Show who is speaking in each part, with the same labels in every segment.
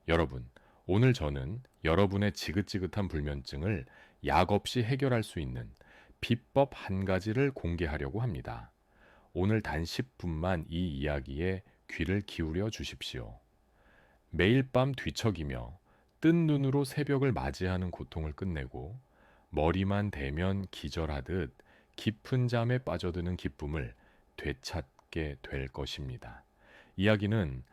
Speaker 1: 여러분, 오늘 저는 여러분의 지긋지긋한 불면증을 약 없이 해결할 수 있는 비법 한 가지를 공개하려고 합니다. 오늘 단 10분만 이 이야기에 귀를 기울여 주십시오. 매일 밤 뒤척이며 뜬 눈으로 새벽을 맞이하는 고통을 끝내고 머리만 대면 기절하듯 깊은 잠에 빠져드는 기쁨을 되찾게 될 것입니다. 이야기는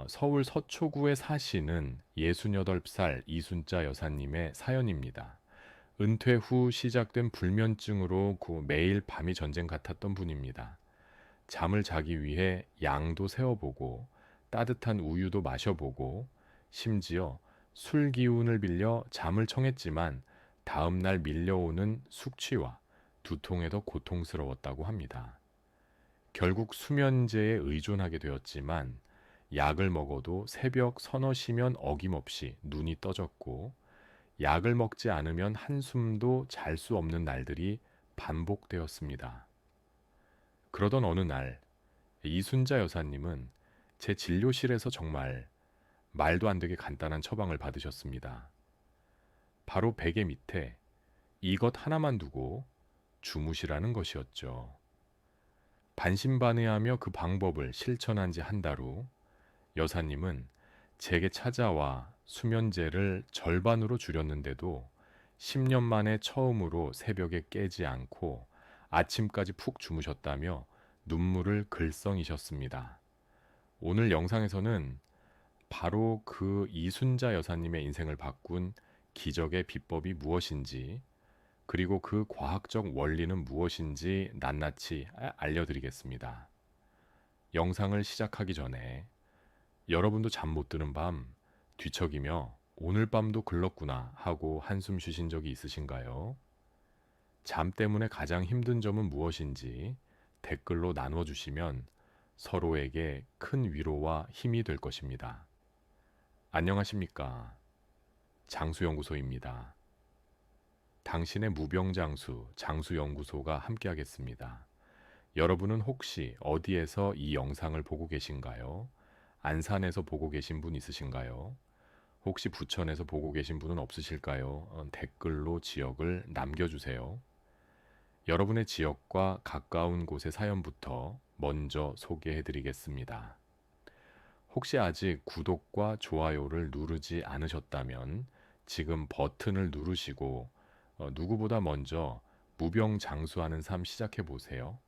Speaker 1: 서울 서초구에 사시는 68살 이순자 여사님의 사연입니다. 은퇴 후 시작된 불면증으로 매일 밤이 전쟁 같았던 분입니다. 잠을 자기 위해 양도 세어보고 따뜻한 우유도 마셔보고 심지어 술 기운을 빌려 잠을 청했지만 다음날 밀려오는 숙취와 두통에 더 고통스러웠다고 합니다. 결국 수면제에 의존하게 되었지만 약을 먹어도 새벽 서너 시면 어김없이 눈이 떠졌고 약을 먹지 않으면 한숨도 잘 수 없는 날들이 반복되었습니다. 그러던 어느 날 이순자 여사님은 제 진료실에서 정말 말도 안 되게 간단한 처방을 받으셨습니다. 바로 베개 밑에 이것 하나만 두고 주무시라는 것이었죠. 반신반의하며 그 방법을 실천한 지 한 달 후 여사님은 제게 찾아와 수면제를 절반으로 줄였는데도 10년 만에 처음으로 새벽에 깨지 않고 아침까지 푹 주무셨다며 눈물을 글썽이셨습니다. 오늘 영상에서는 바로 그 이순자 여사님의 인생을 바꾼 기적의 비법이 무엇인지, 그리고 그 과학적 원리는 무엇인지 낱낱이 알려드리겠습니다. 영상을 시작하기 전에 여러분도 잠 못 드는 밤 뒤척이며 오늘 밤도 글렀구나 하고 한숨 쉬신 적이 있으신가요? 잠 때문에 가장 힘든 점은 무엇인지 댓글로 나눠주시면 서로에게 큰 위로와 힘이 될 것입니다. 안녕하십니까? 장수연구소입니다. 당신의 무병장수 장수연구소가 함께하겠습니다. 여러분은 혹시 어디에서 이 영상을 보고 계신가요? 안산에서 보고 계신 분 있으신가요? 혹시 부천에서 보고 계신 분은 없으실까요? 댓글로 지역을 남겨주세요. 여러분의 지역과 가까운 곳의 사연부터 먼저 소개해드리겠습니다. 혹시 아직 구독과 좋아요를 누르지 않으셨다면 지금 버튼을 누르시고 누구보다 먼저 무병장수하는 삶 시작해 보세요.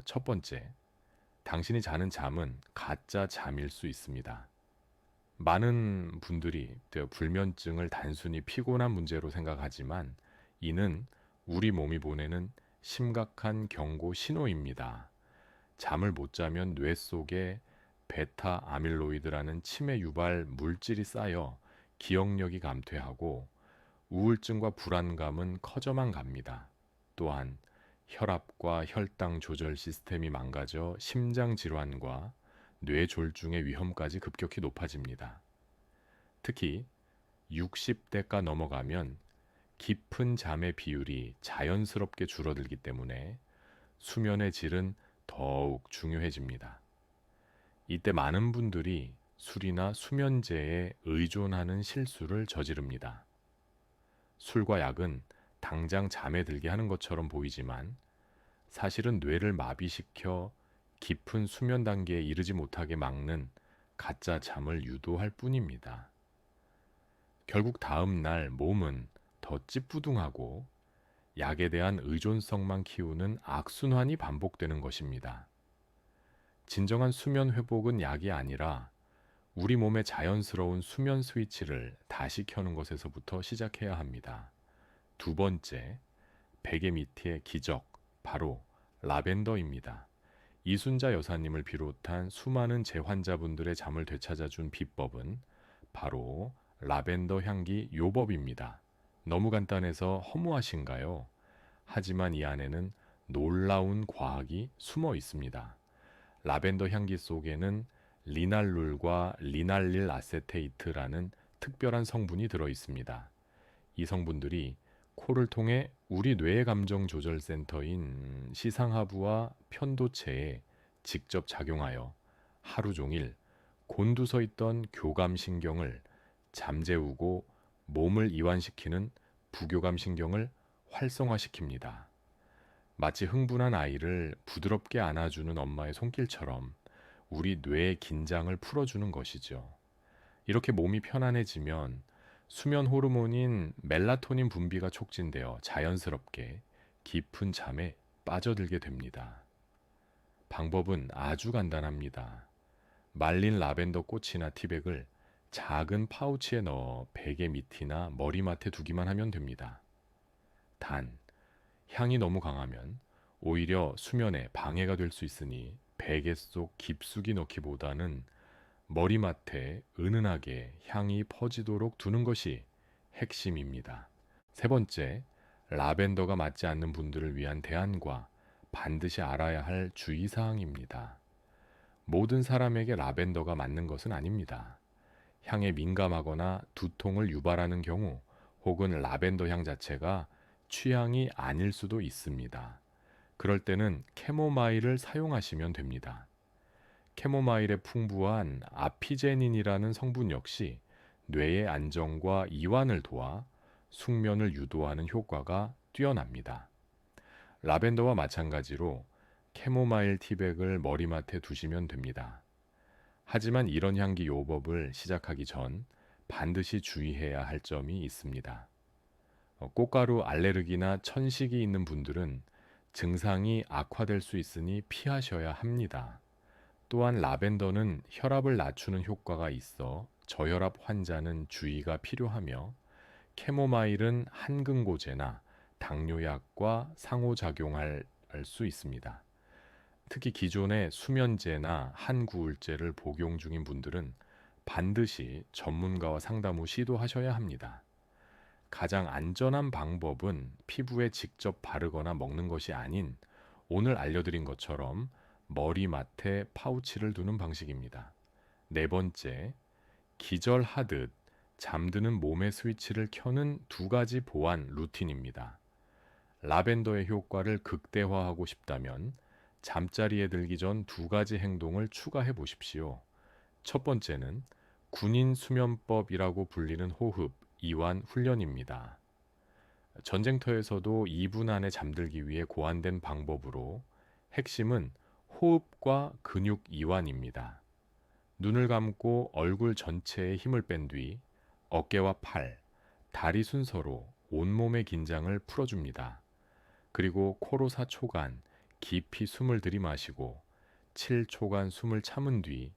Speaker 1: 첫 번째, 당신이 자는 잠은 가짜 잠일 수 있습니다. 많은 분들이 불면증을 단순히 피곤한 문제로 생각하지만 이는 우리 몸이 보내는 심각한 경고 신호입니다. 잠을 못 자면 뇌 속에 베타 아밀로이드라는 치매 유발 물질이 쌓여 기억력이 감퇴하고 우울증과 불안감은 커져만 갑니다. 또한 혈압과 혈당 조절 시스템이 망가져 심장 질환과 뇌졸중의 위험까지 급격히 높아집니다. 특히 60대가 넘어가면 깊은 잠의 비율이 자연스럽게 줄어들기 때문에 수면의 질은 더욱 중요해집니다. 이때 많은 분들이 술이나 수면제에 의존하는 실수를 저지릅니다. 술과 약은 당장 잠에 들게 하는 것처럼 보이지만 사실은 뇌를 마비시켜 깊은 수면 단계에 이르지 못하게 막는 가짜 잠을 유도할 뿐입니다. 결국 다음 날 몸은 더 찌뿌둥하고 약에 대한 의존성만 키우는 악순환이 반복되는 것입니다. 진정한 수면 회복은 약이 아니라 우리 몸의 자연스러운 수면 스위치를 다시 켜는 것에서부터 시작해야 합니다. 두 번째, 베개 밑의 기적, 바로 라벤더입니다. 이순자 여사님을 비롯한 수많은 재환자분들의 잠을 되찾아준 비법은 바로 라벤더 향기 요법입니다. 너무 간단해서 허무하신가요? 하지만 이 안에는 놀라운 과학이 숨어 있습니다. 라벤더 향기 속에는 리날룰과 리날릴 아세테이트라는 특별한 성분이 들어 있습니다. 이 성분들이 코를 통해 우리 뇌 감정 조절 센터인 시상하부와 편도체에 직접 작용하여 하루 종일 곤두서 있던 교감 신경을 잠재우고 몸을 이완시키는 부교감 신경을 활성화시킵니다. 마치 흥분한 아이를 부드럽게 안아주는 엄마의 손길처럼 우리 뇌의 긴장을 풀어주는 것이죠. 이렇게 몸이 편안해지면 수면 호르몬인 멜라토닌 분비가 촉진되어 자연스럽게 깊은 잠에 빠져들게 됩니다. 방법은 아주 간단합니다. 말린 라벤더 꽃이나 티백을 작은 파우치에 넣어 베개 밑이나 머리맡에 두기만 하면 됩니다. 단, 향이 너무 강하면 오히려 수면에 방해가 될 수 있으니 베개 속 깊숙이 넣기보다는 머리맡에 은은하게 향이 퍼지도록 두는 것이 핵심입니다. 세 번째, 라벤더가 맞지 않는 분들을 위한 대안과 반드시 알아야 할 주의사항입니다. 모든 사람에게 라벤더가 맞는 것은 아닙니다. 향에 민감하거나 두통을 유발하는 경우 혹은 라벤더 향 자체가 취향이 아닐 수도 있습니다. 그럴 때는 캐모마일을 사용하시면 됩니다. 캐모마일의 풍부한 아피제닌이라는 성분 역시 뇌의 안정과 이완을 도와 숙면을 유도하는 효과가 뛰어납니다. 라벤더와 마찬가지로 캐모마일 티백을 머리맡에 두시면 됩니다. 하지만 이런 향기 요법을 시작하기 전 반드시 주의해야 할 점이 있습니다. 꽃가루 알레르기나 천식이 있는 분들은 증상이 악화될 수 있으니 피하셔야 합니다. 또한 라벤더는 혈압을 낮추는 효과가 있어 저혈압 환자는 주의가 필요하며 캐모마일은 한근고제나 당뇨약과 상호작용할 수 있습니다. 특히 기존의 수면제나 한구울제를 복용 중인 분들은 반드시 전문가와 상담 후 시도하셔야 합니다. 가장 안전한 방법은 피부에 직접 바르거나 먹는 것이 아닌 오늘 알려드린 것처럼 머리맡에 파우치를 두는 방식입니다. 네 번째, 기절하듯 잠드는 몸의 스위치를 켜는 두 가지 보안 루틴입니다. 라벤더의 효과를 극대화하고 싶다면 잠자리에 들기 전 두 가지 행동을 추가해 보십시오. 첫 번째는 군인 수면법이라고 불리는 호흡, 이완 훈련입니다. 전쟁터에서도 2분 안에 잠들기 위해 고안된 방법으로 핵심은 호흡과 근육 이완입니다. 눈을 감고 얼굴 전체에 힘을 뺀 뒤 어깨와 팔, 다리 순서로 온몸의 긴장을 풀어줍니다. 그리고 코로 4초간 깊이 숨을 들이마시고 7초간 숨을 참은 뒤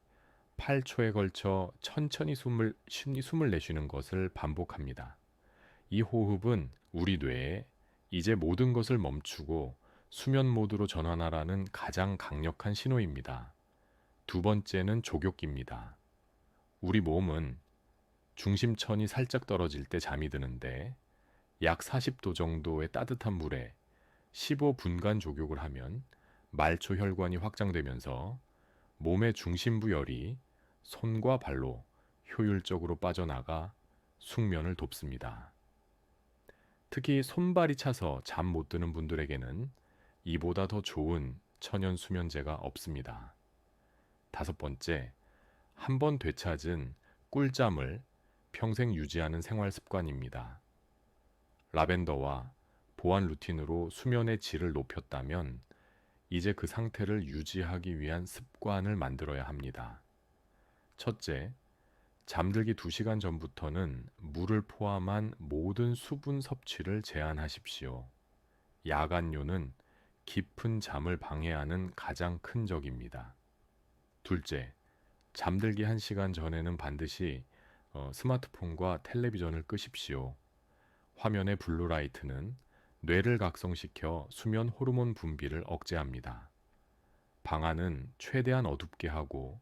Speaker 1: 8초에 걸쳐 천천히 숨을 내쉬는 것을 반복합니다. 이 호흡은 우리 뇌에 이제 모든 것을 멈추고 수면 모드로 전환하라는 가장 강력한 신호입니다. 두 번째는 조격기입니다. 우리 몸은 중심천이 살짝 떨어질 때 잠이 드는데 약 40도 정도의 따뜻한 물에 15분간 조격을 하면 말초 혈관이 확장되면서 몸의 중심부 열이 손과 발로 효율적으로 빠져나가 숙면을 돕습니다. 특히 손발이 차서 잠 못 드는 분들에게는 이보다 더 좋은 천연 수면제가 없습니다. 다섯 번째, 한 번 되찾은 꿀잠을 평생 유지하는 생활 습관입니다. 라벤더와 보안 루틴으로 수면의 질을 높였다면 이제 그 상태를 유지하기 위한 습관을 만들어야 합니다. 첫째, 잠들기 2시간 전부터는 물을 포함한 모든 수분 섭취를 제한하십시오. 야간료는 깊은 잠을 방해하는 가장 큰 적입니다. 둘째, 잠들기 1시간 전에는 반드시 스마트폰과 텔레비전을 끄십시오. 화면의 블루라이트는 뇌를 각성시켜 수면 호르몬 분비를 억제합니다. 방안은 최대한 어둡게 하고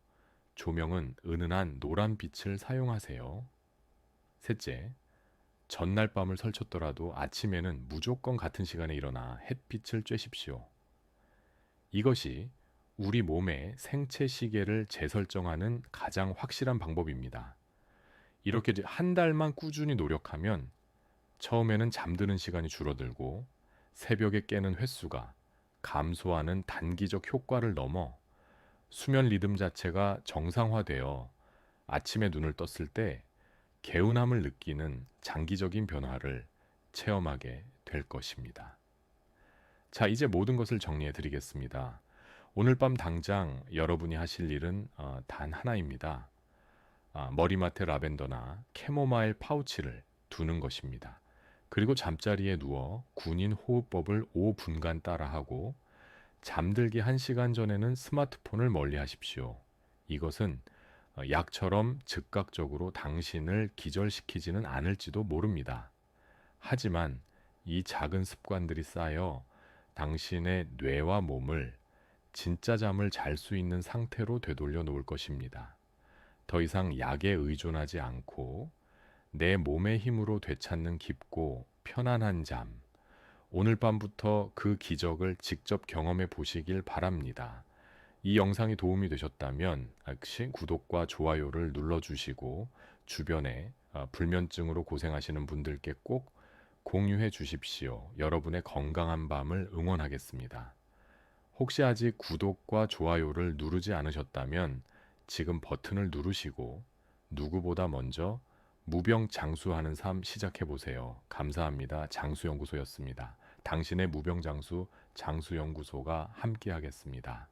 Speaker 1: 조명은 은은한 노란 빛을 사용하세요. 셋째, 전날 밤을 설쳤더라도 아침에는 무조건 같은 시간에 일어나 햇빛을 쬐십시오. 이것이 우리 몸의 생체 시계를 재설정하는 가장 확실한 방법입니다. 이렇게 한 달만 꾸준히 노력하면 처음에는 잠드는 시간이 줄어들고 새벽에 깨는 횟수가 감소하는 단기적 효과를 넘어 수면 리듬 자체가 정상화되어 아침에 눈을 떴을 때 개운함을 느끼는 장기적인 변화를 체험하게 될 것입니다. 자, 이제 모든 것을 정리해 드리겠습니다. 오늘 밤 당장 여러분이 하실 일은 단 하나입니다. 머리맡에 라벤더나 캐모마일 파우치를 두는 것입니다. 그리고 잠자리에 누워 군인 호흡법을 5분간 따라하고 잠들기 1시간 전에는 스마트폰을 멀리 하십시오. 이것은 약처럼 즉각적으로 당신을 기절시키지는 않을지도 모릅니다. 하지만 이 작은 습관들이 쌓여 당신의 뇌와 몸을 진짜 잠을 잘 수 있는 상태로 되돌려 놓을 것입니다. 더 이상 약에 의존하지 않고 내 몸의 힘으로 되찾는 깊고 편안한 잠, 오늘 밤부터 그 기적을 직접 경험해 보시길 바랍니다. 이 영상이 도움이 되셨다면 역시 구독과 좋아요를 눌러주시고 주변에 불면증으로 고생하시는 분들께 꼭 공유해 주십시오. 여러분의 건강한 밤을 응원하겠습니다. 혹시 아직 구독과 좋아요를 누르지 않으셨다면 지금 버튼을 누르시고 누구보다 먼저 무병장수하는 삶 시작해 보세요. 감사합니다. 장수연구소였습니다. 당신의 무병장수 장수연구소가 함께하겠습니다.